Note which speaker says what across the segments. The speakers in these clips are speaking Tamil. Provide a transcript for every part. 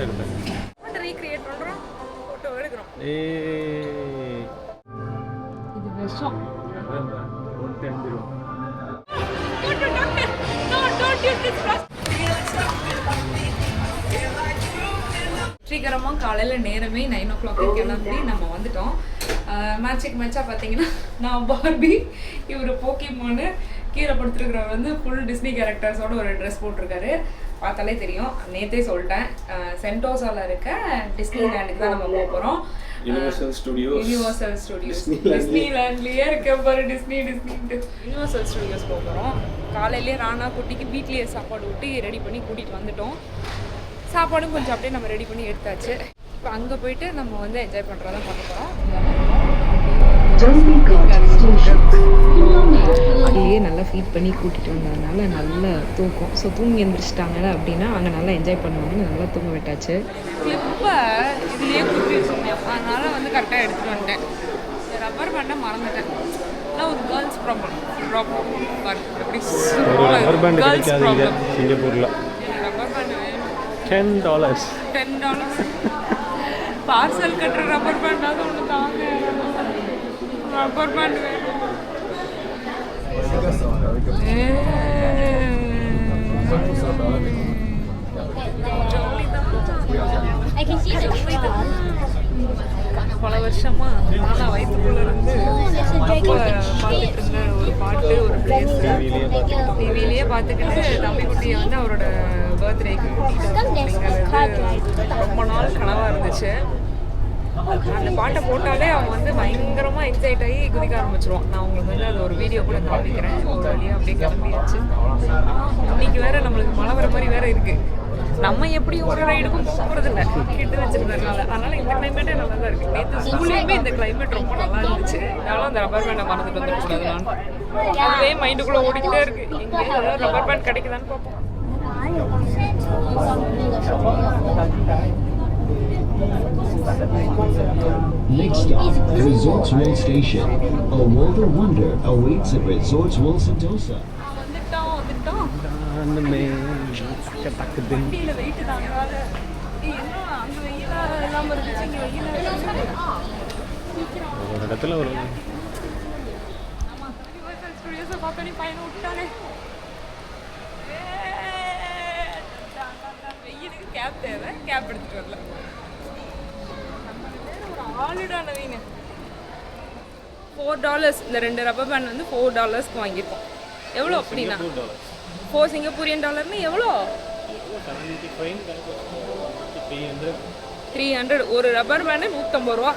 Speaker 1: எடுப்பேன்.
Speaker 2: ரீக்ரியேட் பண்றோம், போட்டோ எடுக்கிறோம்.
Speaker 3: இது விஷம்.
Speaker 2: சீக்கிரமாக காலையில் நேரமே 9 o'clock கிளம்பி நம்ம வந்துட்டோம். மேட்சாக பார்த்தீங்கன்னா நான் பார்பி, இவர் போக்கிமோனு, கீழே படுத்துருக்கிறவர் வந்து ஃபுல் டிஸ்னி கேரக்டர்ஸோட ஒரு ட்ரெஸ் போட்டிருக்காரு. பார்த்தாலே தெரியும், நேற்றே சொல்லிட்டேன். சென்டோசாவில் இருக்க டிஸ்னி லேண்டுக்கு தான் நம்ம போக போகிறோம். யூனிவர்சல் ஸ்டுடியோஸ் டிஸ்னிலேண்ட்லேயே இருக்க பாரு, டிஸ்னின்ட்டு யூனிவர்சல் ஸ்டுடியோஸ் போக போகிறோம். காலையிலேயே ராணா குட்டிக்கு வீட்லேயே சாப்பாடு ஊட்டி ரெடி பண்ணி கூட்டிகிட்டு வந்துட்டோம். சாப்பாடும் கொஞ்சம் அப்படியே நம்ம ரெடி பண்ணி எடுத்தாச்சு. இப்போ அங்கே போயிட்டு நம்ம வந்து என்ஜாய் பண்ணுறதான் பண்ண போகிறோம். அங்கேயே நல்லா ஃபீட் பண்ணி கூட்டிகிட்டு வந்ததுனால நல்ல தூக்கம். ஸோ தூங்கி எழுந்திரிச்சிட்டாங்க அப்படின்னா அங்கே நல்லா என்ஜாய் பண்ணுவாங்கன்னு நல்லா தூங்க விட்டாச்சு. கிளிப்பை இதுலேயே குத்தி வச்சுருந்தேன், அதனால் வந்து கரெக்டாக எடுத்துகிட்டு வந்துட்டேன். ரப்பர் பேண்டை மறந்துட்டேன். ஆனால் ஒரு கேர்ள்ஸ் ப்ராப்ளம் எப்படி
Speaker 1: சிங்கப்பூரில்
Speaker 2: ரப்பர் பேண்டு வேணும்.
Speaker 1: $10
Speaker 2: பார்சல் கட்டுற ரப்பர் பேண்டாவது ஒன்று தாங்க. ரப்பர் பேண்ட் வேணும். பல வருஷமா நானா வயிற்றுக்குள்ள இருந்து பார்த்துட்டு இருந்த ஒரு பாட்டு, ஒரு பிளேஸ் டிவிலேயே பார்த்துக்கிட்டு தம்பிக்குட்டியை வந்து அவரோட பர்த்டேக்கு அப்படிங்கிறது ரொம்ப நாள் கனவாக இருந்துச்சு. அந்த பாட்டை போட்டாலே அவன் வந்து பயங்கரமாக எக்ஸைட் ஆகி குதிக்க ஆரம்பிச்சிருவான். நான் உங்களுக்கு வந்து அது ஒரு வீடியோ கூட காமிக்கிறேன். ஒரு வழியாக அப்படியே கிளம்பியாச்சு. இன்னைக்கு வேற நம்மளுக்கு மழை வர மாதிரி வேற இருக்கு. நம்ம எப்படி ஒரு ரைடுக்கும் போகிறது இல்லை, கிட்ட வச்சிருந்ததுனால. அதனால இந்த கிளைமேட்டே நல்லா தான் இருக்கு. நேற்று ஸ்கூல்லையுமே இந்த கிளைமேட் ரொம்ப நல்லா இருந்துச்சு. அதனால அந்த ரப்பர் பேண்டை மறந்துட்டு வந்துடக்கூடாது. நான் அதுவே மைண்டுக்குள்ளே ஓடிக்கிட்டே இருக்கு. எங்கே ஏதாவது ரப்பர் பேண்ட் கிடைக்குதான்னு பார்ப்போம்.
Speaker 4: Next stop, Resorts World Station. A world of wonder awaits at Resorts World Sentosa.
Speaker 2: வந்துட்டோம். வண்டியில் வெயிட்டு தாங்காத அங்கே வெயிலா இல்லாமல் இருந்துச்சு, இங்கே
Speaker 1: ஒரு இடத்துல ஒரு
Speaker 2: ஆமாம் யூனிவர்சல் ஸ்டுடியோஸை பார்த்தோன்னே பையனை விட்டானே. வெயிலுக்கு கேப் தேவை, கேப் எடுத்துகிட்டு வரல. ஒரு ஆளுடா நவீன. $4 இந்த 2 ரப்பர் பேண்ட் வந்து $4 வாங்கியிருக்கோம். எவ்வளோ அப்படின்னா $4 சிங்கப்பூரியன் எவ்வளோ? 300. ஒரு ரப்பர் பேண்டு $150.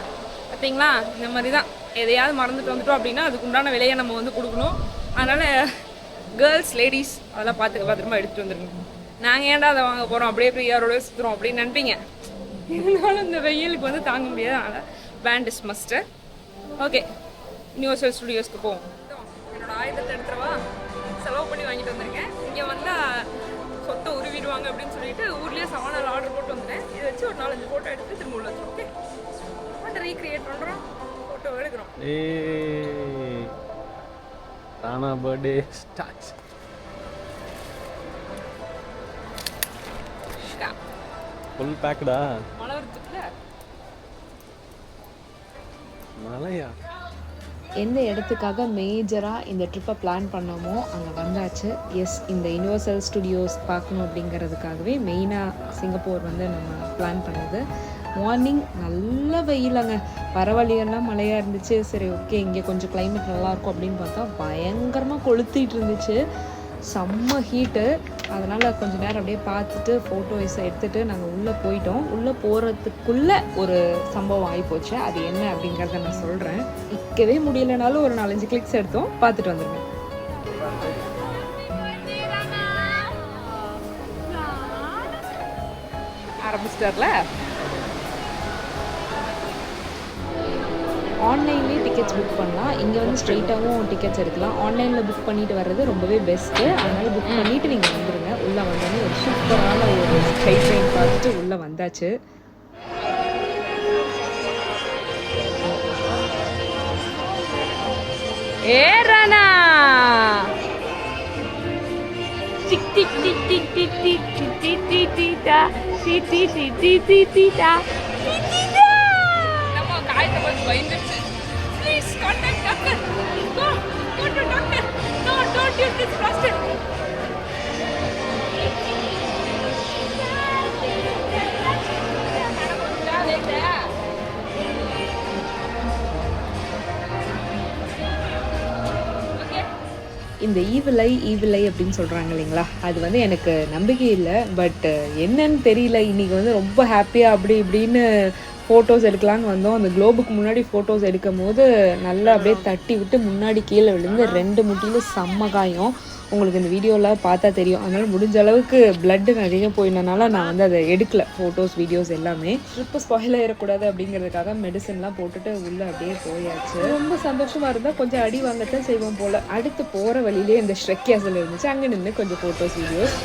Speaker 2: பார்த்தீங்களா, இந்த மாதிரி தான். எதையாவது மறந்துட்டு வந்துட்டோம் அப்படின்னா அதுக்கு உண்டான விலையை நம்ம வந்து கொடுக்கணும். அதனால் கேர்ள்ஸ் லேடிஸ் அதெல்லாம் பத்திரமா எடுத்துகிட்டு வந்துருங்க. நாங்கள் ஏன்டா அதை வாங்க போகிறோம், அப்படியே ஃப்ரீயாரோட சுற்றுறோம் அப்படின்னு நினைப்பீங்க. இருந்தாலும் இந்த வெயிலுக்கு வந்து தாங்க முடியாது. அதனால் pant is must. Okay, universal ஸ்டுடியோஸ்க்கு போவோம். என்னோட ஆயுதத்தை எடுத்துருவா, செலவு பண்ணி வாங்கிட்டு வந்திருக்கேன். இங்கே வந்தால் சொத்தை உருவிடுவாங்க அப்படின்னு சொல்லிட்டு ஊர்லேயே சவானால் ஆர்டர் போட்டு வந்துட்டேன். இதை வச்சு ஒரு 4-5 ஃபோட்டோ எடுத்து திரும்ப உள்ள வச்சோம். ஓகே, ஃபோட்டோ ரீக்ரியேட் பண்ணுறோம், ஃபோட்டோ எடுக்கிறோம்.
Speaker 1: Rana birthday start. ஃபுல் பேக்டா.
Speaker 2: மழை வருதுல,
Speaker 1: மழையா?
Speaker 3: எந்த இடத்துக்காக மேஜராக இந்த ட்ரிப்பை பிளான் பண்ணோமோ அங்கே வந்தாச்சு. எஸ், இந்த யூனிவர்சல் ஸ்டுடியோஸ் பார்க்கணும் அப்படிங்கிறதுக்காகவே மெயினாக சிங்கப்பூர் வந்து நம்ம பிளான் பண்ணது. மார்னிங் நல்ல வெயிலங்க, பரவழியெல்லாம் மழையாக இருந்துச்சு. சரி ஓகே, இங்கே கொஞ்சம் கிளைமேட் நல்லாயிருக்கும் அப்படின்னு பார்த்தா பயங்கரமாக கொளுத்திட்டு இருந்துச்சு. செம்ம ஹீட்டு. அதனால் கொஞ்சம் நேரம் அப்படியே பார்த்துட்டு ஃபோட்டோஸ் எடுத்துகிட்டு நாங்கள் உள்ளே போயிட்டோம். உள்ளே போகிறதுக்குள்ளே ஒரு சம்பவம் ஆகிப்போச்சு. அது என்ன அப்படிங்கிறத நான் சொல்கிறேன். நிற்கவே முடியலைனாலும் ஒரு 4-5 கிளிக்ஸ் எடுத்தோம், பார்த்துட்டு வந்துடுங்க.
Speaker 2: ஆரம்பிச்சிட்டார்ல.
Speaker 3: ஆன்லைன்லேயே டிக்கெட்ஸ் புக் பண்ணலாம். இங்கே வந்து ஸ்ட்ரெயிட்டாகவும் டிக்கெட்ஸ் எடுக்கலாம். ஆன்லைனில் புக் பண்ணிட்டு வர்றது ரொம்பவே பெஸ்ட்டு. அதனால் புக் பண்ணிவிட்டு நீங்கள் வந்துடுங்க. உள்ளே வந்தோடனே ஒரு சூப்பரான ஒரு ஸ்கை ட்ரெயின் பார்த்துட்டு உள்ளே வந்தாச்சு.
Speaker 2: ஏறானா tick tick tick tick tick tick tick tick tick நம்ம காயத்தை பார்த்து பயந்துருச்சு. Please contact doctor. Go to doctor. No, don't use this plaster.
Speaker 3: இந்த ஈவிலை அப்படின்னு சொல்கிறாங்க இல்லைங்களா, அது வந்து எனக்கு நம்பிக்கை இல்லை. பட் என்னன்னு தெரியல, இன்றைக்கி வந்து ரொம்ப ஹாப்பியாக அப்படி இப்படின்னு ஃபோட்டோஸ் எடுக்கலான்னு வந்தோம். அந்த குளோபுக்கு முன்னாடி ஃபோட்டோஸ் எடுக்கும் போது நல்லா அப்படியே தட்டி விட்டு முன்னாடி கீழே விழுந்து 2 முட்டியில் செம்ம காயம். உங்களுக்கு இந்த வீடியோவில் பார்த்தா தெரியும். அதனால் முடிஞ்ச அளவுக்கு பிளட்டு நிறைய போயினனால நான் வந்து அதை எடுக்கல, ஃபோட்டோஸ் வீடியோஸ் எல்லாமே. ட்ரிப்பு ஸ்பாயில் ஆகிடக்கூடாது அப்படிங்கிறதுக்காக மெடிசன்லாம் போட்டுட்டு உள்ளே அப்படியே போயாச்சு. ரொம்ப சந்தோஷமாக இருந்தால் கொஞ்சம் அடி வாங்கத்தான் செய்வோம் போல். அடுத்து போகிற வழியிலே இந்த ஷ்ரெக் கேசல் இருந்துச்சு, அங்கே நின்று கொஞ்சம் ஃபோட்டோஸ் வீடியோஸ்.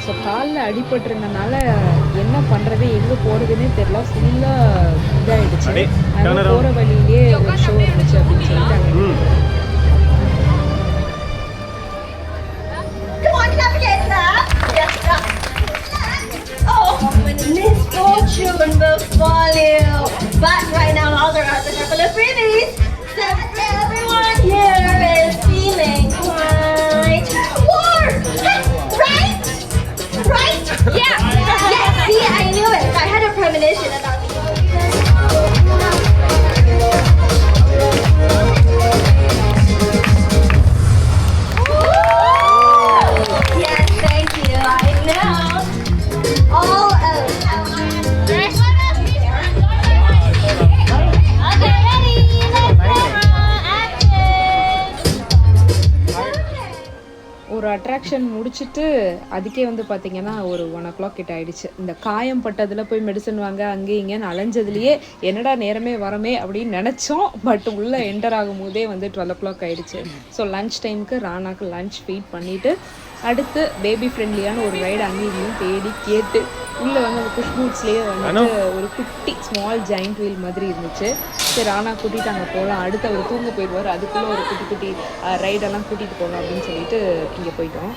Speaker 3: ஸோ காலில் அடிபட்டிருந்தனால என்ன பண்ணுறது எங்கே போகிறதுனே தெரியல, ஃபுல்லாக இதாகிடுச்சு. அதனால் போகிற வழியிலே ஒரு ஷோ இருந்துச்சு அப்படின்னு சொல்லிட்டு
Speaker 5: misfortune befall you. But right now, all there are is a couple of freebies. So everyone here is feeling quite warm, right? Right? Yeah. Yes. See, I knew it. I had a premonition about it. Yes, thank you. I know. All out. Okay, ready? Let's go.
Speaker 3: ஒரு அட்ராக்ஷன் முடிச்சுட்டு அதுக்கே வந்து பார்த்திங்கன்னா ஒரு 1 o'clock கிட்ட ஆகிடுச்சு. இந்த காயம் பட்டதில் போய் மெடிசன் வாங்க அங்கே இங்கேன்னு அலைஞ்சதுலேயே என்னடா நேரமே வரமே அப்படின்னு நினச்சோம். பட் உள்ளே என்டர் ஆகும் போதே வந்து 12 o'clock ஆகிடுச்சு. ஸோ லன்ச் டைமுக்கு ராணாக்கு லன்ச் ஃபீட் பண்ணிவிட்டு அடுத்து பேபி ஃப்ரெண்ட்லியான ஒரு ரைடு அங்கேயும் இங்கேயும் தேடி கேட்டு உள்ளே வந்து அந்த புஷ் பூட்ஸ்லேயே வந்துட்டு ஒரு குட்டி ஸ்மால் ஜாயிண்ட் வீல் மாதிரி இருந்துச்சு. சரி ராணா கூட்டிகிட்டு அங்கே போகலாம், அடுத்து அவர் தூங்க போயிடுவார், அதுக்குள்ளே ஒரு குட்டி குட்டி ரைடெல்லாம் கூட்டிகிட்டு போகலாம் அப்படின்னு சொல்லிட்டு இங்கே போயிட்டோம்.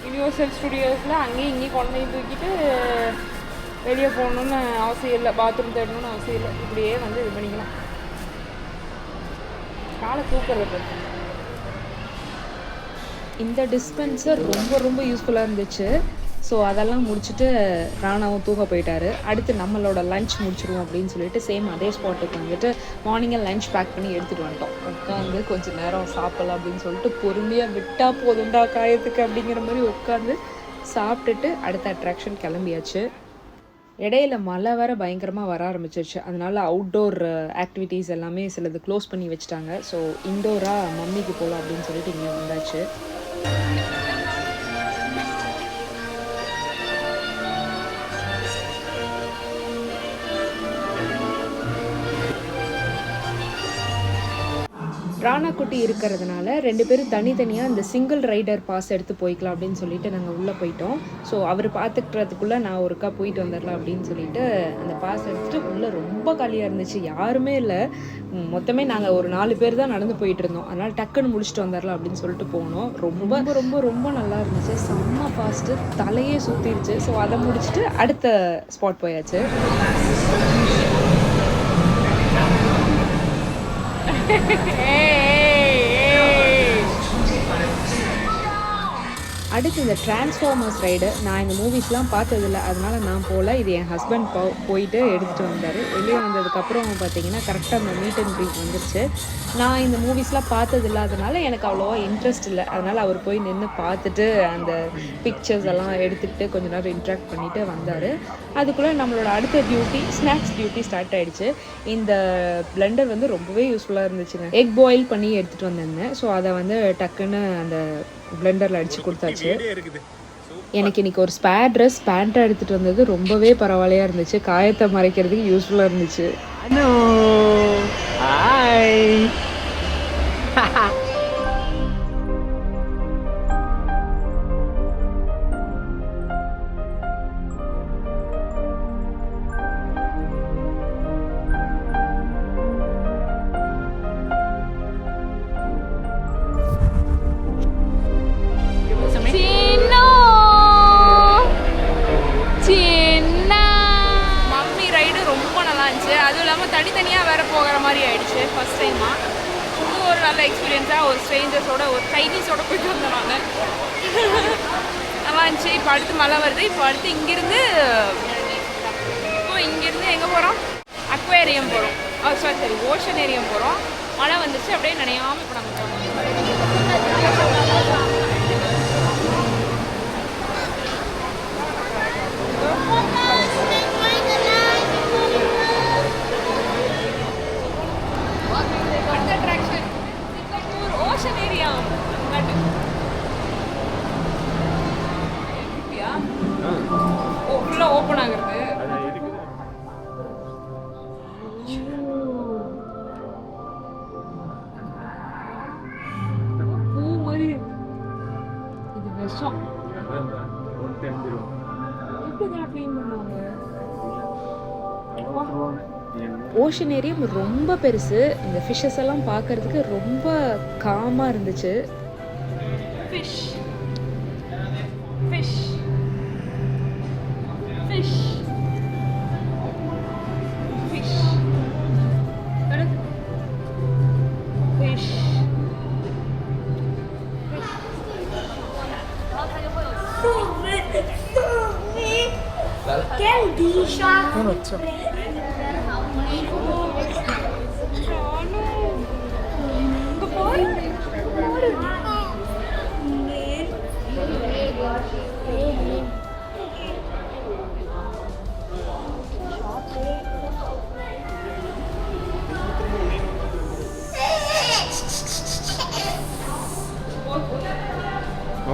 Speaker 3: யூனிவர்சல் ஸ்டுடியோஸில் அங்கேயும் இங்கேயும் குழந்தையும் தூக்கிட்டு வெளியே போகணுன்னு அவசியம் இல்லை, பாத்ரூம் தேடணும்னு அவசியம் இல்லை, இப்படியே வந்து இது பண்ணிக்கலாம். காலை தூக்குறது இந்த டிஸ்பென்சர் ரொம்ப ரொம்ப யூஸ்ஃபுல்லாக இருந்துச்சு. ஸோ அதெல்லாம் முடிச்சுட்டு ராணாவும் தூங்க போயிட்டாரு. அடுத்து நம்மளோட லன்ச் முடிச்சிடுவோம் அப்படின்னு சொல்லிட்டு சேம் அதே ஸ்பாட்டுக்கு வந்துட்டு மார்னிங்கே லன்ச் பேக் பண்ணி எடுத்துகிட்டு வந்துட்டோம். உட்காந்து கொஞ்சம் நேரம் சாப்பிடலாம் அப்படின்னு சொல்லிட்டு பொறுமையாக விட்டால் போதுண்டா காயத்துக்கு அப்படிங்கிற மாதிரி உட்காந்து சாப்பிட்டுட்டு அடுத்த அட்ராக்ஷன் கிளம்பியாச்சு. இடையில மழை வேறு பயங்கரமாக வர ஆரம்பிச்சிருச்சு. அதனால அவுட்டோர் ஆக்டிவிட்டீஸ் எல்லாமே சிலது க்ளோஸ் பண்ணி வச்சுட்டாங்க. ஸோ இன்டோராக மம்மிக்கு போகலாம் அப்படின்னு சொல்லிட்டு இங்கே வந்தாச்சு. ராணா குட்டி இருக்கிறதுனால 2 பேரும் தனித்தனியாக அந்த சிங்கிள் ரைடர் பாஸ் எடுத்து போய்க்கலாம் அப்படின்னு சொல்லிட்டு நாங்கள் உள்ளே போயிட்டோம். ஸோ அவர் பார்த்துக்கிறதுக்குள்ளே நான் ஒருக்கா போயிட்டு வந்துடலாம் அப்படின்னு சொல்லிட்டு அந்த பாஸ் எடுத்துகிட்டு உள்ளே ரொம்ப காலியாக இருந்துச்சு, யாருமே இல்லை. மொத்தமே நாங்கள் ஒரு 4 பேர் தான் நடந்து போயிட்டு இருந்தோம். அதனால் டக்குன்னு முடிச்சுட்டு வந்துடலாம் அப்படின்னு சொல்லிட்டு போனோம். ரொம்ப ரொம்ப ரொம்ப நல்லா இருந்துச்சு, செம்ம ஃபாஸ்ட்டு, தலையே சுற்றிருச்சு. ஸோ அதை முடிச்சுட்டு அடுத்த ஸ்பாட் போயாச்சு. அடுத்து இந்த டிரான்ஸ்ஃபார்மர்ஸ் ரைடு நான் இந்த மூவிஸ்லாம் பார்த்ததில்ல, அதனால நான் போகல. இது என் ஹஸ்பண்ட் போயிட்டு எடுத்துகிட்டு வந்தார். வெளியே வந்ததுக்கப்புறம் பார்த்தீங்கன்னா கரெக்டாக அந்த மீட் அண்ட் க்ரீட் வந்துருச்சு. நான் இந்த மூவிஸ்லாம் பார்த்ததில்ல, அதனால எனக்கு அவ்வளோவா இன்ட்ரெஸ்ட் இல்லை. அதனால் அவர் போய் நின்று பார்த்துட்டு அந்த பிக்சர்ஸ் எல்லாம் எடுத்துக்கிட்டு கொஞ்ச நேரம் இன்ட்ராக்ட் பண்ணிவிட்டு வந்தார். அதுக்குள்ளே நம்மளோட அடுத்த டியூட்டி ஸ்நாக்ஸ் டியூட்டி ஸ்டார்ட் ஆகிடுச்சு. இந்த பிளெண்டர் வந்து ரொம்பவே யூஸ்ஃபுல்லாக இருந்துச்சுங்க. எக் பாயில் பண்ணி எடுத்துகிட்டு வந்திருந்தேன். ஸோ அதை வந்து டக்குன்னு அந்த பிளெண்டரில் அடித்து கொடுத்தாச்சு. எனக்கு இன்றைக்கி ஒரு ஸ்பேர் ட்ரெஸ் பேண்ட்டாக எடுத்துகிட்டு வந்தது ரொம்பவே பரவாயில்லையாக இருந்துச்சு, காயத்தை மறைக்கிறதுக்கு யூஸ்ஃபுல்லாக இருந்துச்சு.
Speaker 2: மாதிரி ஆயிடுச்சு ஃபர்ஸ்ட் டைமாக. இது ஒரு நல்ல எக்ஸ்பீரியன்ஸாக ஒரு ஸ்ட்ரேஞ்சர்ஸோட ஒரு சைனீஸோட போயிட்டு வந்தேன் நான். நல்லா இருந்துச்சு. இப்போ அடுத்து மழை வருது. இப்போ அடுத்து இங்கேருந்து எங்கே போகிறோம்? அக்வேரியம் போகிறோம். சரி ஓஷனேரியம் போகிறோம். மழை வந்துச்சு அப்படியே நினையாமல் இப்போ நாங்கள் போகிறோம். அடுத்த அட்ராக்ஷன் சிங்கப்பூர் ஓஷனேரியம். ஓ ஃபுல்லாக ஓப்பன் ஆகுறது. பூ மாதிரி இது விஷம்.
Speaker 3: ஓஷனேரியம் ரொம்ப பெருசு. இந்த ஃபிஷ்ஷஸ் எல்லாம் பார்க்கறதுக்கு ரொம்ப காமாக இருந்துச்சு.
Speaker 2: Fish fish fish fish fish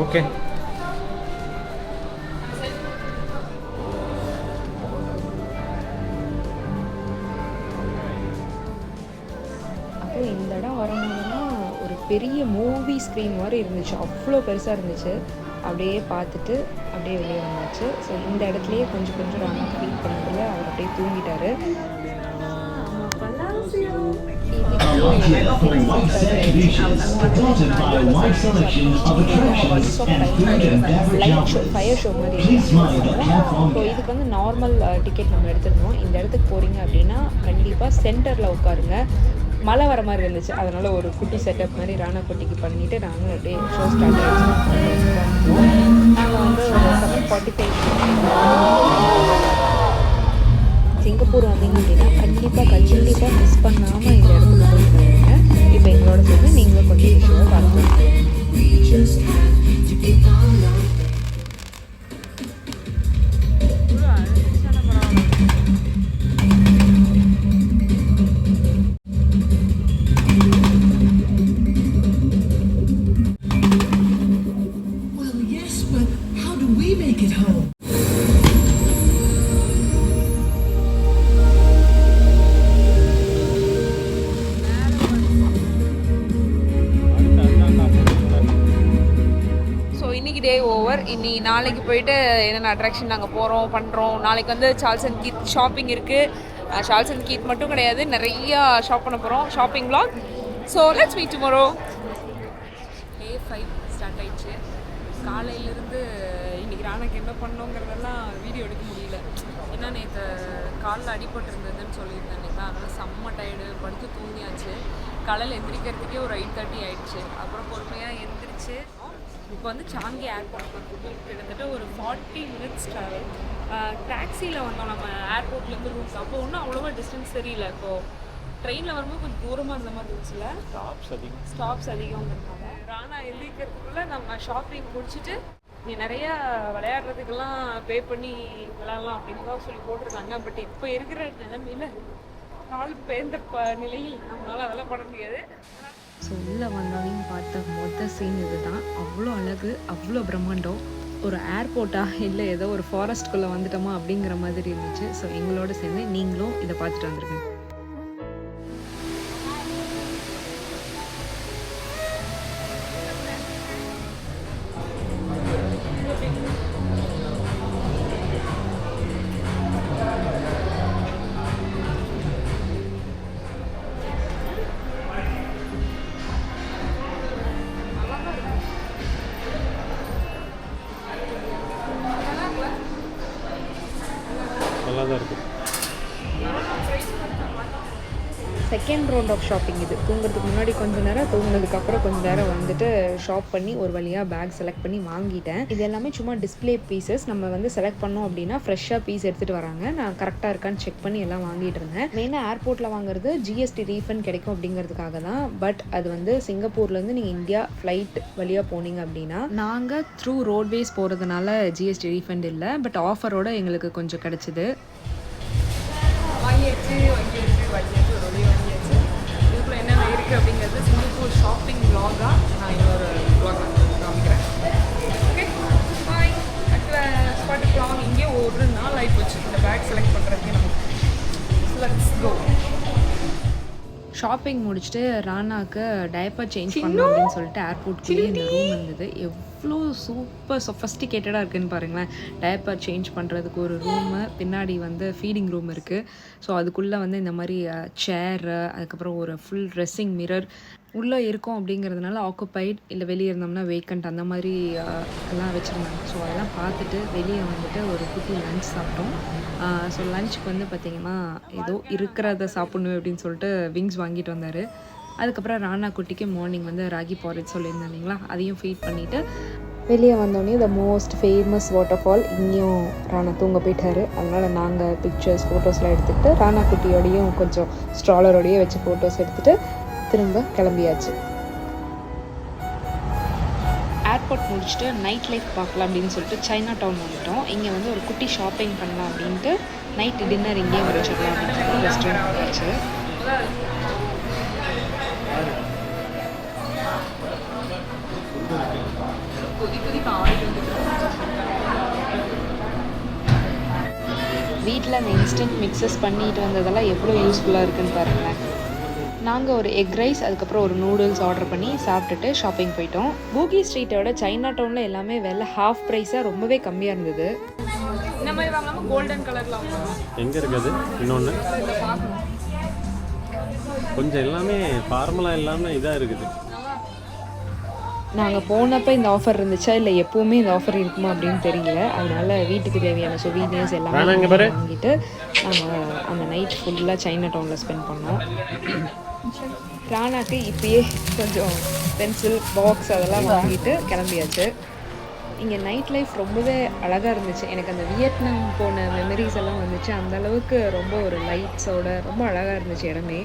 Speaker 1: okay.
Speaker 3: அப்போ இந்த இடம் வரும்போதுலாம் ஒரு பெரிய மூவி ஸ்க்ரீன் மாதிரி இருந்துச்சு. அவ்வளோ பெருசாக இருந்துச்சு. அப்படியே பார்த்துட்டு அப்படியே வெளியே வந்தாச்சு. ஸோ இந்த இடத்துலையே கொஞ்சம் ராணா ஃபீல் பண்ணதில் அவர் அப்படியே தூங்கிட்டாரு.
Speaker 4: For wide selection, supported by wide selection of attractions and food and beverage outlets.
Speaker 3: Fire show மாதிரி
Speaker 4: Please mind the platform.
Speaker 3: So இதுக்கு வந்து நார்மல் டிக்கெட் நம்ம எடுத்துருந்தோம். இந்த இடத்துக்கு போகிறீங்க அப்படின்னா கண்டிப்பாக சென்டரில் உட்காருங்க. மழை வர மாதிரி இருந்துச்சு. அதனால் ஒரு குட்டி செட்டப் மாதிரி ராணா குட்டிக்கு பண்ணிவிட்டு நாங்கள் அப்படியே ஷோ ஸ்டார்ட் ஆகிடுச்சு. நாங்கள் வந்து ஒரு 7:45 சிங்கப்பூர் வந்தீங்க அப்படின்னா கண்டிப்பாக மிஸ் பண்ணாமல் இந்த இடத்துக்கு போயிட்டு வந்துடுங்க. இப்போ எங்களோட சேர்ந்து நீங்களும் கொஞ்சம் ஷோவை பார்க்கலாம்.
Speaker 6: Well, yes, but how do we make it home?
Speaker 2: Day over. இனி நாளைக்கு போயிட்டு என்னென்ன அட்ராக்ஷன் நாங்கள் போகிறோம் பண்ணுறோம். நாளைக்கு வந்து சார்ல்ஸ் அண்ட் கீத் ஷாப்பிங் இருக்குது. சார்ல்ஸ் அண்ட் கீத் மட்டும் கிடையாது, நிறையா ஷாப் பண்ண போகிறோம். Shopping vlog. So let's meet tomorrow. Day 5 start ஆயிடுச்சு. காலையிலேருந்து இன்றைக்கி ராணாக்கு என்ன பண்ணோங்கிறதெல்லாம் வீடியோ எடுக்க முடியல. ஏன்னா நேற்று காலில் அடிபட்டுருந்ததுன்னு சொல்லியிருந்தேன் இல்லைங்களா. அதனால் செம்ம டயர்டு, படுத்து தூங்கியாச்சு. காலையில் எந்திரிக்கிறதுக்கே ஒரு 8:30 ஆயிடுச்சு. அப்புறம் பொறுமையாக எந்திரிச்சு இப்போ வந்து சாங்கி ஏர்போர்ட் வந்து கிட்டத்தட்ட ஒரு 40 minutes ட்ராவல். டாக்ஸியில் வந்தோம் நம்ம ஏர்போர்ட்லேருந்து ரூம்ஸ். அப்போ ஒன்றும் அவ்வளோவா டிஸ்டன்ஸ் தெரியல. இப்போது ட்ரெயினில் வரும்போது கொஞ்சம் தூரமாக இருந்த மாதிரி இருந்துச்சுல. ஸ்டாப்ஸ் அதிகங்கிறதுனால ராணா எழுதிக்கிறதுக்குள்ளே நம்ம ஷாப்பிங் முடிச்சுட்டு நீ நிறையா விளையாடுறதுக்கெல்லாம் பே பண்ணி விளையாடலாம் அப்படின்னு தான் சொல்லி போட்டிருக்காங்க. பட் இப்போ இருக்கிற நிலைமையில் கால் பேர்ந்த நிலையில் நம்மளால் அதெல்லாம் பண்ண முடியாது.
Speaker 3: ஸோ உள்ளே வந்தாலும் பார்த்த சீன் இது தான். அவ்வளோ அழகு, அவ்வளோ பிரம்மாண்டம். ஒரு ஏர்போர்ட்டாக இல்லை ஏதோ ஒரு ஃபாரஸ்ட்குள்ளே வந்துட்டோமா அப்படிங்கிற மாதிரி இருந்துச்சு. ஸோ எங்களோட சேர்ந்து நீங்களும் இதை பார்த்துட்டு வந்துருங்க.
Speaker 1: நல்லா தான் இருக்குது.
Speaker 3: செகண்ட் ரவுண்ட் ஆஃப் ஷாப்பிங் இது. தூங்குறதுக்கு முன்னாடி கொஞ்சம் நேரம், தூங்குனதுக்கப்புறம் கொஞ்சம் நேரம் வந்துட்டு ஷாப் பண்ணி ஒரு வழியாக பேக் செலக்ட் பண்ணி வாங்கிட்டேன். இது எல்லாமே சும்மா டிஸ்பிளே பீசஸ். நம்ம வந்து செலக்ட் பண்ணோம் அப்படின்னா ஃப்ரெஷ்ஷாக பீஸ் எடுத்துகிட்டு வராங்க. நான் கரெக்டாக இருக்கான்னு செக் பண்ணி எல்லாம் வாங்கிட்டு இருந்தேன். மெயினாக ஏர்போர்ட்டில் வாங்குறது ஜிஎஸ்டி ரீஃபண்ட் கிடைக்கும் அப்படிங்கிறதுக்காக தான். பட் அது வந்து சிங்கப்பூர்லேருந்து நீங்கள் இந்தியா ஃப்ளைட் வழியாக போனீங்க அப்படின்னா, நாங்கள் த்ரூ ரோட்வேஸ் போகிறதுனால ஜிஎஸ்டி ரீஃபண்ட் இல்லை. பட் ஆஃபரோட எங்களுக்கு கொஞ்சம் கிடச்சிது.
Speaker 2: வாங்கியாச்சு ஒரு வழி வாங்கியாச்சு. இதுக்குள்ளே என்னென்ன இருக்குது அப்படிங்கிறது சிங்கப்பூர் ஷாப்பிங் vlog-ஆ நான் இன்னொரு vlog காமிக்கிறேன். Okay bye. ஸ்பாட்டுக்கு vlog இங்கே ஒரு நாள் ஆகி போச்சு இந்த பேக் செலக்ட் பண்ணுறதுக்கு. நம்ம லெட்ஸ் கோ.
Speaker 3: ஷாப்பிங் முடிச்சுட்டு ராணாக்கு டைப்பர் சேஞ்ச் பண்ணணும் அப்படின்னு சொல்லிட்டு ஏர்போர்ட்குள்ளேயே இந்த ரூம் இருந்தது. எவ்வளோ சூப்பர் சொஃபஸ்டிகேட்டடாக இருக்குதுன்னு பாருங்களேன். டைப்பர் சேஞ்ச் பண்ணுறதுக்கு ஒரு ரூமு, பின்னாடி வந்து ஃபீடிங் ரூம் இருக்குது. ஸோ அதுக்குள்ளே வந்து இந்த மாதிரி சேரு, அதுக்கப்புறம் ஒரு ஃபுல் ட்ரெஸ்ஸிங் மிரர் உள்ளே இருக்கும் அப்படிங்கிறதுனால ஆக்குப்பைட், இல்லை வெளியே இருந்தோம்னா வேக்கண்ட் அந்த மாதிரி எல்லாம் வச்சுருந்தாங்க. ஸோ அதெல்லாம் பார்த்துட்டு வெளியே வந்துட்டு ஒரு குட்டி லஞ்ச் சாப்பிட்டோம். ஸோ லஞ்சுக்கு வந்து பார்த்திங்கன்னா ஏதோ இருக்கிறத சாப்பிட்ணும் அப்படின்னு சொல்லிட்டு விங்ஸ் வாங்கிட்டு வந்தார். அதுக்கப்புறம் ராணா குட்டிக்கு மார்னிங் வந்து ராகி பாரேஜ் சொல்லியிருந்தேன் இல்லைங்களா, அதையும் ஃபீட் பண்ணிவிட்டு வெளியே வந்தோடனே த மோஸ்ட் ஃபேமஸ் வாட்டர் ஃபால் இங்கேயும் ராணா தூங்க போயிட்டார். அதனால் நாங்கள் பிக்சர்ஸ் ஃபோட்டோஸ்லாம் எடுத்துக்கிட்டு ராணா குட்டியோடையும் கொஞ்சம் ஸ்ட்ராலரோடையே வச்சு ஃபோட்டோஸ் எடுத்துகிட்டு திரும்ப கிளம்பியாச்சு. ஏர்போர்ட் முடிச்சுட்டு நைட் லைஃப் பார்க்கலாம் அப்படின்னு சொல்லிட்டு சைனா டவுன் வந்துட்டோம். இங்கே வந்து ஒரு குட்டி ஷாப்பிங் பண்ணலாம் அப்படின்ட்டு நைட் டின்னர் இங்கேயே முடிச்சிடலாம் அப்படின்னு சொல்லி ரெஸ்டாரண்ட் போயாச்சு. வீட்டில் அந்த இன்ஸ்டன்ட் மிக்சஸ் பண்ணிட்டு வந்ததெல்லாம் எவ்வளோ யூஸ்ஃபுல்லாக இருக்குன்னு பாருங்களேன். நாங்கள் ஒரு எக் ரைஸ், அதுக்கப்புறம் ஒரு நூடுல்ஸ் ஆர்டர் பண்ணி சாப்பிட்டுட்டு ஷாப்பிங் போயிட்டோம். பூகி ஸ்ட்ரீட்டோட சைனா டவுனில் எல்லாமே விலை ஹாஃப் ப்ரைஸாக ரொம்பவே கம்மியாக இருந்தது.
Speaker 2: இந்த மாதிரி வாங்காமல் கோல்டன் கலரில் வாங்கலாம்.
Speaker 1: எங்கே இருக்குது இன்னொன்று? கொஞ்சம் எல்லாமே ஃபார்மலாக எல்லாமே இதாக இருக்குது.
Speaker 3: நாங்கள் போனப்போ இந்த ஆஃபர் இருந்துச்சா இல்லை எப்போவுமே இந்த ஆஃபர் இருக்குமா அப்படின்னு தெரியல. அதனால் வீட்டுக்கு தேவையான சொவீனியர்ஸ் எல்லாமே வாங்கிட்டு நாங்கள் அந்த நைட் ஃபுல்லாக சைனா டவுனில் ஸ்பெண்ட் பண்ணோம். ராணாக்கு இப்பயே கொஞ்சம் பென்சில் பாக்ஸ் அதெல்லாம் வாங்கிட்டு கிளம்பியாச்சு. இங்கே நைட் லைஃப் ரொம்பவே அழகாக இருந்துச்சு. எனக்கு அந்த வியட்நாம் போன மெமரிஸ் எல்லாம் வந்துச்சு. அந்தளவுக்கு ரொம்ப ஒரு லைட்ஸோட ரொம்ப அழகாக இருந்துச்சு இடமே.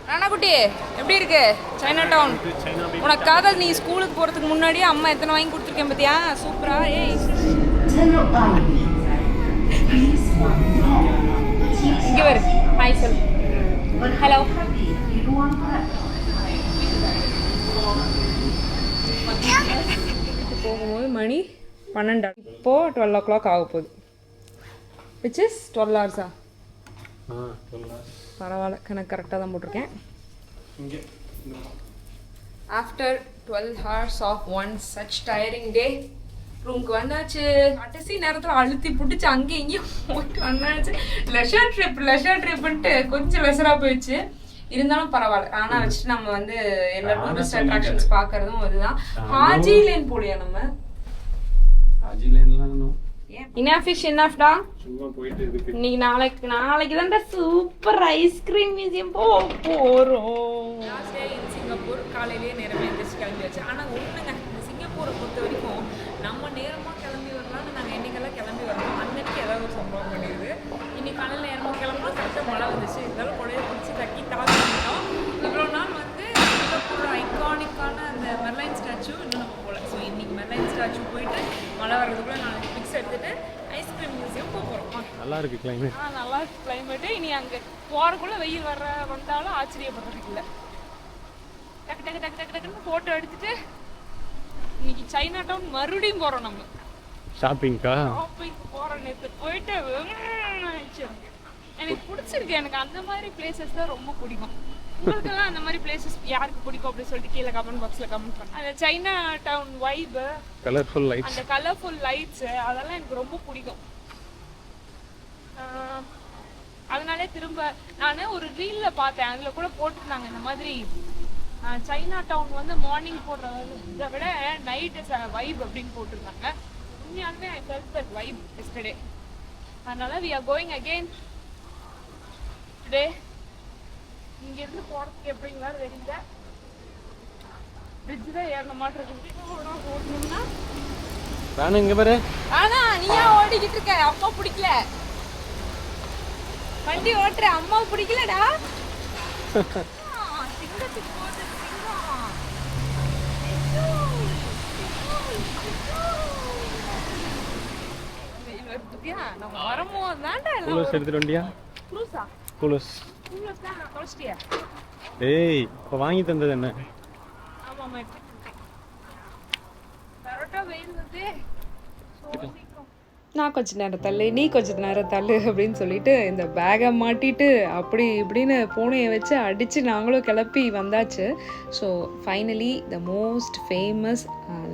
Speaker 2: ராணாக்குட்டி எப்படி இருக்கு சைனா டவுன்? உனக்காக நீ ஸ்கூலுக்கு போகிறதுக்கு முன்னாடியே அம்மா எத்தனை வாங்கி கொடுத்துருக்கேன் பார்த்தியா? சூப்பரா. ஏய் இங்கே வரு. ஹாய் சொல். ஹலோ. போகும்போது மணி 12. இப்போது 12 o'clock ஆக போகுது. Which is 12 hours. பரவாயில்ல, கணக்கு கரெக்டாக தான் போட்டிருக்கேன். After 12 hours of one such tiring day ரூமுக்கு வந்தாச்சு. கடைசி நேரத்தில் அழுத்தி பிடிச்சி அங்கேயும் இங்கேயும் போயிட்டு வந்தாச்சு. லெஷர் ட்ரிப்புன்ட்டு கொஞ்சம் லெஷராக போயிடுச்சு. இருந்தாலும் பரவாயில்ல. ஆனால் வச்சுட்டு நம்ம வந்து எல்லா டூரிஸ்ட் அட்ராக்ஷன்ஸ் பார்க்கறதும் அதுதான். ஹாஜி லேன் போலியா நம்ம?
Speaker 1: ஹாஜி லேன்லாம்
Speaker 2: இனாஃப் இஸ் இனாஃப்டா.
Speaker 1: சும்மா போயிட்டு இருக்கு.
Speaker 2: இன்னைக்கு நாளைக்கு தான்டா சூப்பர் ஐஸ்கிரீம் மியூசியம் போகிறோம். சிங்கப்பூர் காலையிலேயே நேரமே எந்திரிச்சு கிளம்பியாச்சு. ஆனால் ஒன்றுங்க, இந்த சிங்கப்பூரை பொறுத்த வரைக்கும் நம்ம நேரமாக கிளம்பி வரலாம்னு நாங்கள் என்னைக்கெல்லாம் கிளம்பி வரணும் அன்னைக்கு ஏதாவது ஒரு சம்பவம் பண்ணிடுது. இன்னைக்கு காலையில் நேரமாக கிளம்புறோம், கரெக்டாக மழை வந்துச்சு. இருந்தாலும் குழைய பிடிச்சி தக்கி தாக்கிட்டோம். இவ்வளோ நாள் வந்து சிங்கப்பூர் ஐகானிக்கான அந்த மெர்லைன் ஸ்டாச்சு இன்னும் நம்ம போகல. ஸோ இன்னைக்கு மெர்லைன் ஸ்டாச்சு போயிட்டு மழை வர்றதுக்குள்ளே நாளைக்கு பிக்ஸ் எடுத்துட்டு ஐஸ்கிரீம் மியூசியம் போகிறோம்.
Speaker 1: நல்லா இருக்கு கிளைமேட்.
Speaker 2: நல்லா இருக்கு கிளைமேட்டு. இனி அங்கே போகிறக்குள்ளே வெயில் வந்தாலும் ஆச்சரியப்படுறதுக்கு இல்லை. டக்குன்னு ஃபோட்டோ எடுத்துட்டு இன்னைக்கு சைனா டவுன் மறுபடியும் போகிறோம். நம்ம
Speaker 1: ஷாப்பிங்க்கா
Speaker 2: போகிறோம். நேற்று போயிட்டு எனக்கு பிடிச்சிருக்கு. எனக்கு அந்த மாதிரி பிளேசஸ் தான் ரொம்ப பிடிக்கும். உங்களுக்கெல்லாம் அந்த மாதிரி பிளேசஸ் யாருக்கு பிடிக்கும் அப்படின்னு சொல்லிட்டு கீழே கமெண்ட் பாக்ஸில் கமெண்ட் பண்ணுங்க. அந்த China town vibe,
Speaker 1: colourful lights,
Speaker 2: அந்த கலர்ஃபுல் லைட்ஸு அதெல்லாம் எனக்கு ரொம்ப பிடிக்கும். அதனாலே திரும்ப நான் ஒரு ரீலில் பார்த்தேன், அதில் கூட போட்டுருந்தாங்க இந்த மாதிரி சைனா டவுன் வந்து மார்னிங் போடுற இதை விட நைட் இஸ் வைப் அப்படின்னு போட்டிருந்தாங்க. உண்மையாலுமே I felt that vibe yesterday. அதனால we are going again today இங்கேருந்து போகிறதுக்கு எப்படிங்களான்னு தெரியல. பிரிட்ஜ் தான் ஏறின மாட்டு இருக்கு. ஓடணும்னா
Speaker 1: வேணும் இங்கே பாரு.
Speaker 2: ஆனா நீ ஏன் ஓடிக்கிட்டு இருக்க? அம்மா பிடிக்கல. வண்டி ஓட்டுற அம்மா பிடிக்கலடா. சிங்கத்துக்கு போகுது சிங்கம். நம்ம வரும்போது தான்டா
Speaker 1: கூலர்ஸ் எடுத்துட்டு வண்டியா?
Speaker 2: க்ரூஸா?
Speaker 1: கூலர்ஸ்
Speaker 2: க்ரூஸ் தான் தொலைச்சிட்டியா?
Speaker 1: ஏய் இப்போ வாங்கி தந்தது என்ன?
Speaker 2: ஆமாம்மா எடுத்துக்கிட்டேன். கரெக்டாக வெயில் வந்து
Speaker 3: நான் கொஞ்ச நேரம் தள்ளு, நீ கொஞ்ச நேரம் தள்ளு அப்படின்னு சொல்லிட்டு இந்த பேகை மாட்டிட்டு அப்படி இப்படின்னு பூனையை வச்சு அடித்து நாங்களும் கிளப்பி வந்தாச்சு. So finally the most famous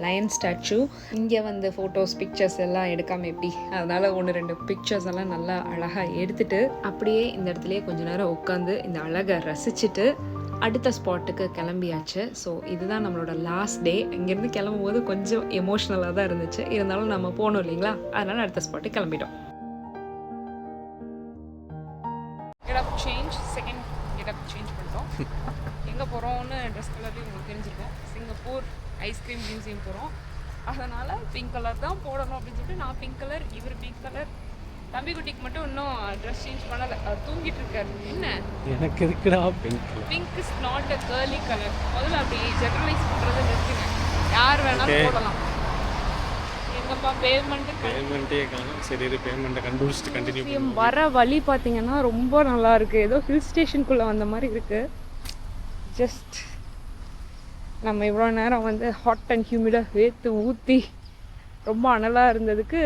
Speaker 3: lion statue. இங்கே வந்து ஃபோட்டோஸ் பிக்சர்ஸ் எல்லாம் எடுக்காமல் எப்படி, அதனால் 1-2 பிக்சர்ஸ் எல்லாம் நல்லா அழகாக எடுத்துகிட்டு அப்படியே இந்த இடத்துலையே கொஞ்ச நேரம் உட்காந்து இந்த அழகை ரசிச்சுட்டு அடுத்த ஸ்பாட்டுக்கு கிளம்பியாச்சு. ஸோ இதுதான் நம்மளோட லாஸ்ட் டே. இங்கேருந்து கிளம்பும்போது கொஞ்சம் எமோஷ்னலாக தான் இருந்துச்சு, இருந்தாலும் நம்ம போகணும் இல்லைங்களா, அதனால் அடுத்த ஸ்பாட்டுக்கு கிளம்பிட்டோம்.
Speaker 2: Getup change, second getup change பண்ணிட்டோம். எங்கே போகிறோம்னு ட்ரெஸ் கலர்லேயும் உங்களுக்கு தெரிஞ்சிருக்கோம். சிங்கப்பூர் ஐஸ்கிரீம் மியூசியம் போகிறோம். அதனால் பிங்க் கலர் தான் போடணும் அப்படின்னு சொல்லிட்டு நான் பிங்க் கலர், இவர் பிங்க் கலர். தம்பி குட்டிக்கு மட்டும் இன்னும் ட்ரெஸ் சேஞ்ச் பண்ணலை, அவர் தூங்கிட்டு இருக்காரு. என்ன
Speaker 1: எனக்கு எதுக்குடா pink?
Speaker 2: Pink is not a girly colour. முதல்ல அப்படி ஜெனரலைஸ் பண்ணுறது இருக்குங்க, யார் வேணாலும் போடலாம். எங்கப்பா
Speaker 1: பேமெண்ட்டே காணும். சரி இது பேமெண்ட்டை கண்டுபிடிச்சிட்டு கண்டினியூ பண்ணுவோம்.
Speaker 2: வர வழி பார்த்தீங்கன்னா ரொம்ப நல்லா இருக்குது. ஏதோ ஹில் ஸ்டேஷனுக்குள்ளே வந்த மாதிரி இருக்குது. ஜஸ்ட் நம்ம இவ்வளோ நேரம் வந்து ஹாட் அண்ட் ஹியூமிடாக வேர்த்து ஊற்றி ரொம்ப அனலாக இருந்ததுக்கு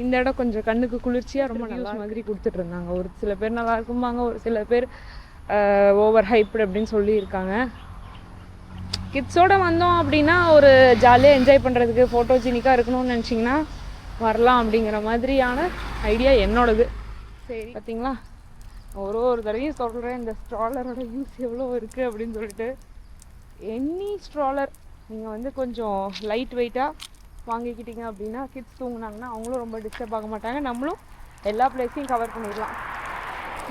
Speaker 2: இந்த இடம் கொஞ்சம் கண்ணுக்கு குளிர்ச்சியாக ரொம்ப நல்லா மாதிரி கொடுத்துட்டு இருந்தாங்க. ஒரு சில பேர் நல்லா இருக்கும்பாங்க, ஒரு சில பேர் ஓவர் ஹைப்டு அப்படின்னு சொல்லியிருக்காங்க. கிட்ஸோடு வந்தோம் அப்படின்னா ஒரு ஜாலியாக என்ஜாய் பண்ணுறதுக்கு ஃபோட்டோஜெனிக்காக இருக்கணும்னு நினச்சிங்கன்னா வரலாம் அப்படிங்கிற மாதிரியான ஐடியா என்னோடது. சரி பார்த்தீங்களா, ஒரு தடவையும் சொல்கிறேன், இந்த ஸ்ட்ராலரோட யூஸ் எவ்வளோ இருக்குது அப்படின்னு சொல்லிட்டு. எனி ஸ்ட்ராலர் நீங்கள் வந்து கொஞ்சம் லைட் வெயிட்டாக வாங்கிக்கிட்டீங்க அப்படின்னா கிட்ஸ் தூங்கினாங்கன்னா அவங்களும் ரொம்ப டிஸ்டர்ப் ஆக மாட்டாங்க, நம்மளும் எல்லா பிளேஸையும் கவர் பண்ணிடலாம்.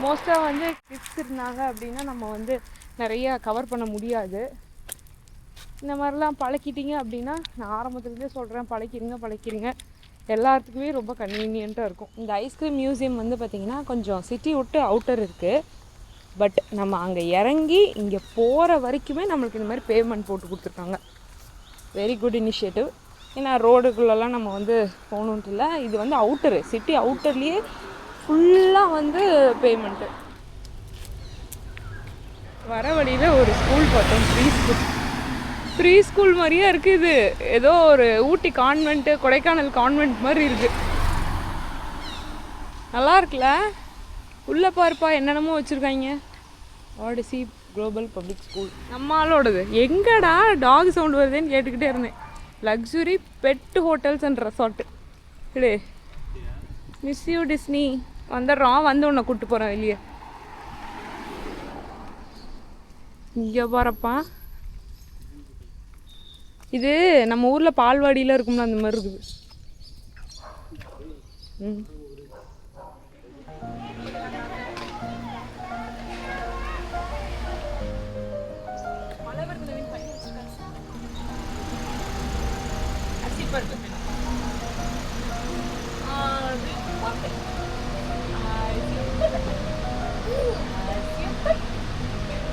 Speaker 2: மோஸ்ட்டாக வந்து கிட்ஸ் இருந்தாங்க அப்படின்னா நம்ம வந்து நிறையா கவர் பண்ண முடியாது. இந்த மாதிரிலாம் பழக்கிட்டீங்க அப்படின்னா, நான் ஆரம்பத்துலேருந்தே சொல்கிறேன், பழக்கிறீங்க எல்லாத்துக்குமே ரொம்ப கன்வீனியண்ட்டாக இருக்கும். இந்த ஐஸ்கிரீம் மியூசியம் வந்து பார்த்திங்கன்னா கொஞ்சம் சிட்டி விட்டு அவுட்டர் இருக்குது. பட் நம்ம அங்கே இறங்கி இங்கே போகிற வரைக்குமே நம்மளுக்கு இந்த மாதிரி பேமெண்ட் போட்டு கொடுத்துருக்காங்க. Very good initiative. ஏன்னா ரோடுக்குள்ளெல்லாம் நம்ம வந்து போகணுன்ட்டு இல்லை, இது வந்து அவுட்டரு, சிட்டி அவுட்டர்லேயே ஃபுல்லாக வந்து பேமெண்ட்டு. வர வழியில் ஒரு ஸ்கூல் பார்த்தோம், ப்ரீ ஸ்கூல் மாதிரியே இருக்குது. இது ஏதோ ஒரு ஊட்டி கான்வென்ட்டு, கொடைக்கானல் கான்வென்ட் மாதிரி இருக்குது. நல்லா இருக்குல்ல? உள்ளே பார்ப்பா என்னென்னமோ வச்சுருக்காங்க. ஆடிசி குளோபல் பப்ளிக் ஸ்கூல் நம்ம ஆளோடது. எங்கடா டாக் சவுண்ட் வருதுன்னு கேட்டுக்கிட்டே இருந்தேன். Luxury bed hotels and resort. இடே மிஸ் யூ டிஸ்னி. வந்துடுறோம், வந்து உன்னை கூப்பிட்டு போகிறேன் வெளியே. இங்கே போகிறப்பா இது நம்ம ஊரில் பால்வாடியில் இருக்கும்ல அந்த மாதிரி இருக்குது.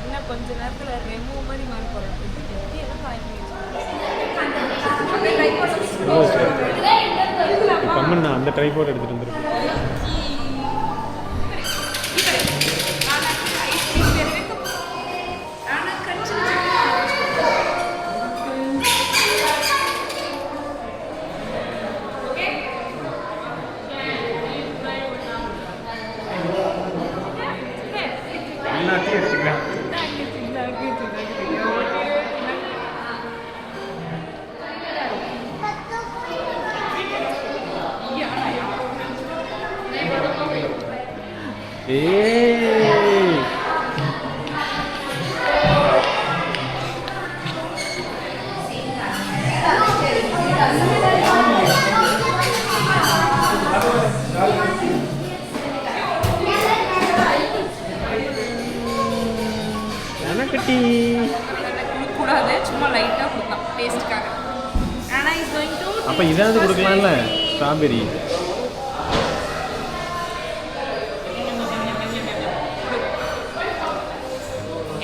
Speaker 2: இன்னும் கொஞ்ச நேரத்தில் ரெமோ மாதிரி மாறி போகிறோம்.
Speaker 1: கம்மன் அந்த ட்ரைபோர்ட் எடுத்துகிட்டு வந்துருக்கேன். எல்லாத்தையும் எடுத்துக்கிறேன். குட்டி
Speaker 2: கொடுக்கூடாது, சும்மா லைட்டாக கொடுக்கலாம் டேஸ்ட்டுக்காக. ஆனால் இஸ் கோயிங் டு
Speaker 1: அப்போ இதாவது கொடுக்கலாம்ல ஸ்ட்ராபெரி.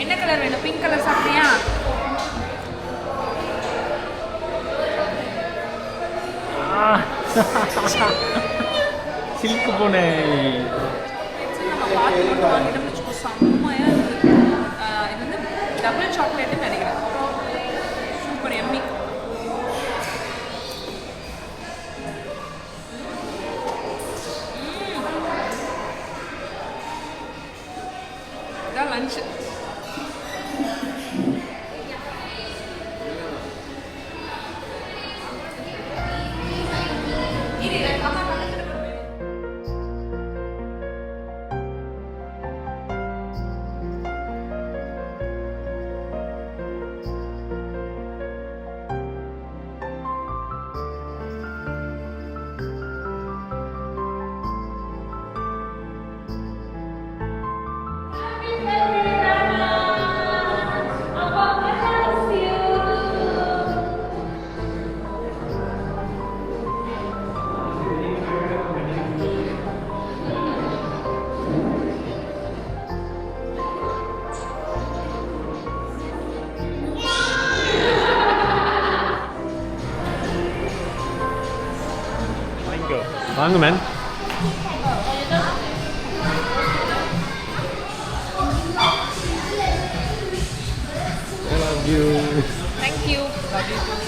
Speaker 2: என்ன கலர் வேணும்? பிங்க் கலர் சாப்பிட்றியா?
Speaker 1: சில்க் பூனை.
Speaker 2: நம்ம பார்த்து மட்டும் வாங்கிட்டோம்னு வச்சுக்கோ, செம்மையாக இருக்குது. இது வந்து டபுள் சாக்லேட்டுன்னு நினைக்கிறேன். Super yummy. இதான் லஞ்சு.
Speaker 1: வாங்க ma'am. Love you.
Speaker 2: Thank you. Love you too.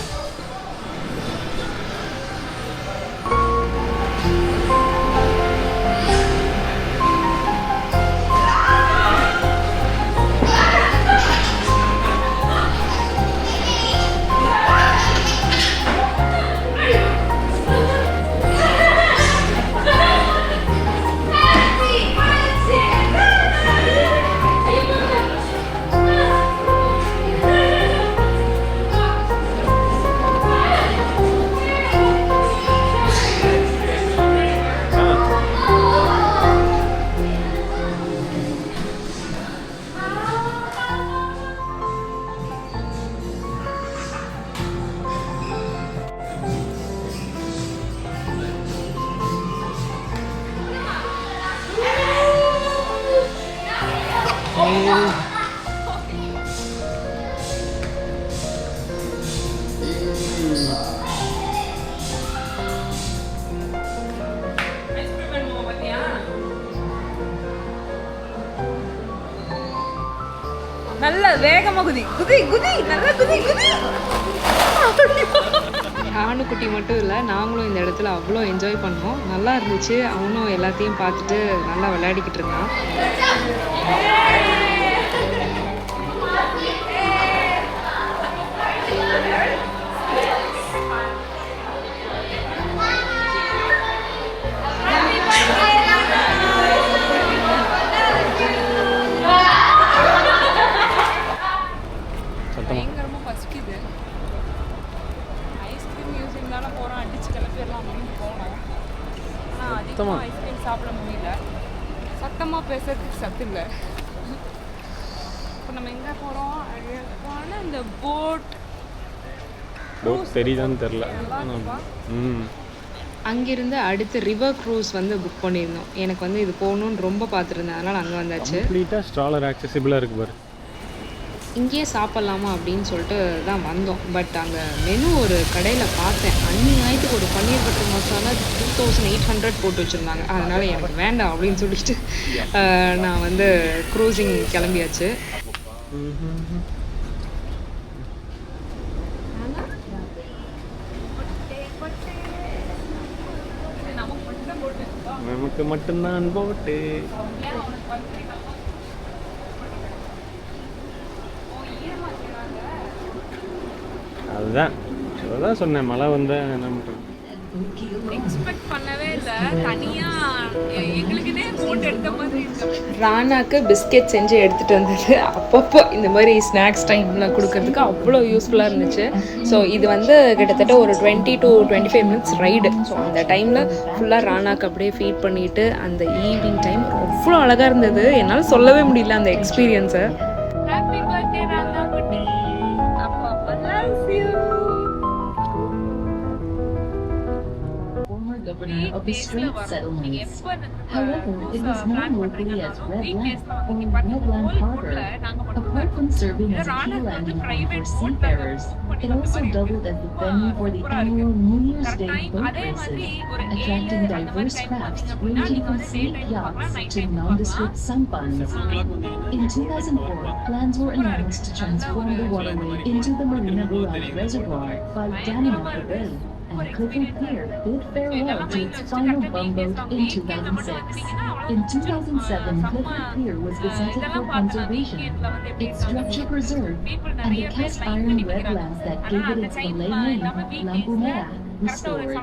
Speaker 2: நல்ல வேகமா குதி குதி குதி நல்ல குதி குதி.
Speaker 3: ஆணுக்குட்டி மட்டும் இல்லை, நாங்களும் இந்த இடத்துல அவ்வளோ என்ஜாய் பண்ணோம். நல்லா இருந்துச்சு. அவனும் எல்லாத்தையும் பார்த்துட்டு நல்லா விளையாடிக்கிட்டு இருந்தான்.
Speaker 2: பயங்கரமா பசிக்குது. ஐஸ்கிரீம் மியூசியம் தானே போகிறோம், அடிச்சு கிளப்பிடலாம் அப்படின்னு போனோம். ஆனால் அதிகமாக ஐஸ்கிரீம் சாப்பிட முடியல. சத்தமாக பேசுறதுக்கு சத்து இல்லை. இப்போ நம்ம எங்கே போகிறோம்? அழகான இந்த போட்
Speaker 1: தெரியுதான்னு தெரில.
Speaker 3: அங்கிருந்து அடுத்து ரிவர் க்ரூஸ் வந்து புக் பண்ணியிருந்தோம். எனக்கு வந்து இது போகணுன்னு ரொம்ப பார்த்துருந்தேன், அதனால் அங்கே வந்தாச்சு.
Speaker 1: கம்ப்ளீட்டாக ஸ்ட்ராலர் ஆக்சசிபிளாக இருக்குது பாரு.
Speaker 3: இங்கேயே சாப்பிட்லாமா அப்படின்னு சொல்லிட்டு தான் வந்தோம். பட் அங்கே மெனு ஒரு கடையில் பார்த்தேன், அந்நியாயத்துக்கு ஒரு பன்னீர் பட்டர் மசாலா 2800 போட்டு வச்சுருந்தாங்க. அதனால் எனக்கு வேண்டாம் அப்படின்னு சொல்லிட்டு நான் வந்து க்ரூசிங் கிளம்பியாச்சு.
Speaker 1: நமக்கு மட்டும்தான் போட்டு. அதுதான் சொன்னேன், மழை வந்தா என்ன பண்ணுறது.
Speaker 2: எக்ஸ்பெக்ட் பண்ணவே இல்லை. தனியாக எங்களுக்குன்னே போட் எடுத்த மாதிரி இருக்கு.
Speaker 3: ராணாக்கு பிஸ்கெட் செஞ்சு எடுத்துகிட்டு வந்தது அப்பப்போ இந்த மாதிரி ஸ்நாக்ஸ் டைமில் கொடுக்கறதுக்கு அவ்வளோ யூஸ்ஃபுல்லாக இருந்துச்சு. ஸோ இது வந்து கிட்டத்தட்ட ஒரு 20 to 25 மினிட்ஸ் ரைடு. ஸோ அந்த டைமில் ஃபுல்லாக ராணாக்கு அப்படியே ஃபீட் பண்ணிவிட்டு அந்த ஈவினிங் டைம் அவ்வளோ அழகாக இருந்தது. என்னால் சொல்லவே முடியல அந்த எக்ஸ்பீரியன்ஸை.
Speaker 2: ஹாப்பி பர்த்டே பர்த்டே ராங்கா குட்டி. அப்பா loves you.
Speaker 7: Former governor of the Strait Settlements. However, it was known locally as Red Lamp or Redland Harbor. Apart from serving as a key landing point for seafarers, it also doubled as the venue for the annual New Year's Day boat races, attracting diverse crafts ranging from sleek yachts to nondescript sampans. In 2004, plans were announced to transform the waterway into the Marina Barrage Reservoir by damming up the bay, and Clifford Pier bid farewell to its final bumboat in 2006. In 2007, Clifford Pier was gazetted for conservation, its structure preserved, and the cast iron red lamps that gave it its Malay name, Lampu Merah, restored.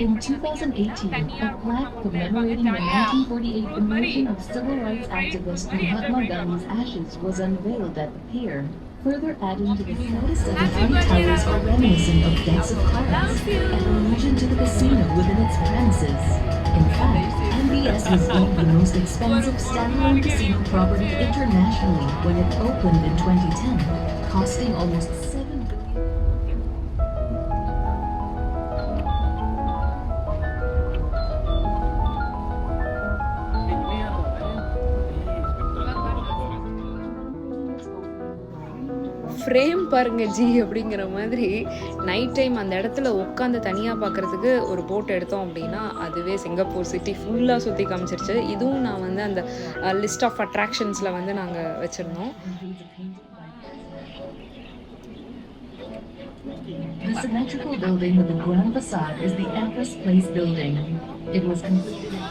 Speaker 7: In 2018, a plaque commemorating the 1948 immersion of civil rights activist Mahatma Gandhi's ashes was unveiled at the pier, further adding to the 47 towers are reminiscent of decks of cards and allusion to the casino within its premises. In fact, MBS was deemed the most expensive standalone casino property internationally when it opened in 2010, costing almost $7 billion.
Speaker 3: Frame பாருங்க ஜி அப்படிங்கிற மாதிரி நைட் டைம் அந்த இடத்துல உட்காந்து தனியாக பார்க்குறதுக்கு ஒரு போட் எடுத்தோம் அப்படின்னா அதுவே சிங்கப்பூர் சிட்டி ஃபுல்லாக சுற்றி காமிச்சிருச்சு. இதுவும் நான் வந்து அந்த லிஸ்ட் ஆஃப் அட்ராக்ஷன்ஸில் வந்து நாங்கள் வச்சுருந்தோம்.
Speaker 7: The symmetrical building with the grand facade is the Empress Place building. It was completed in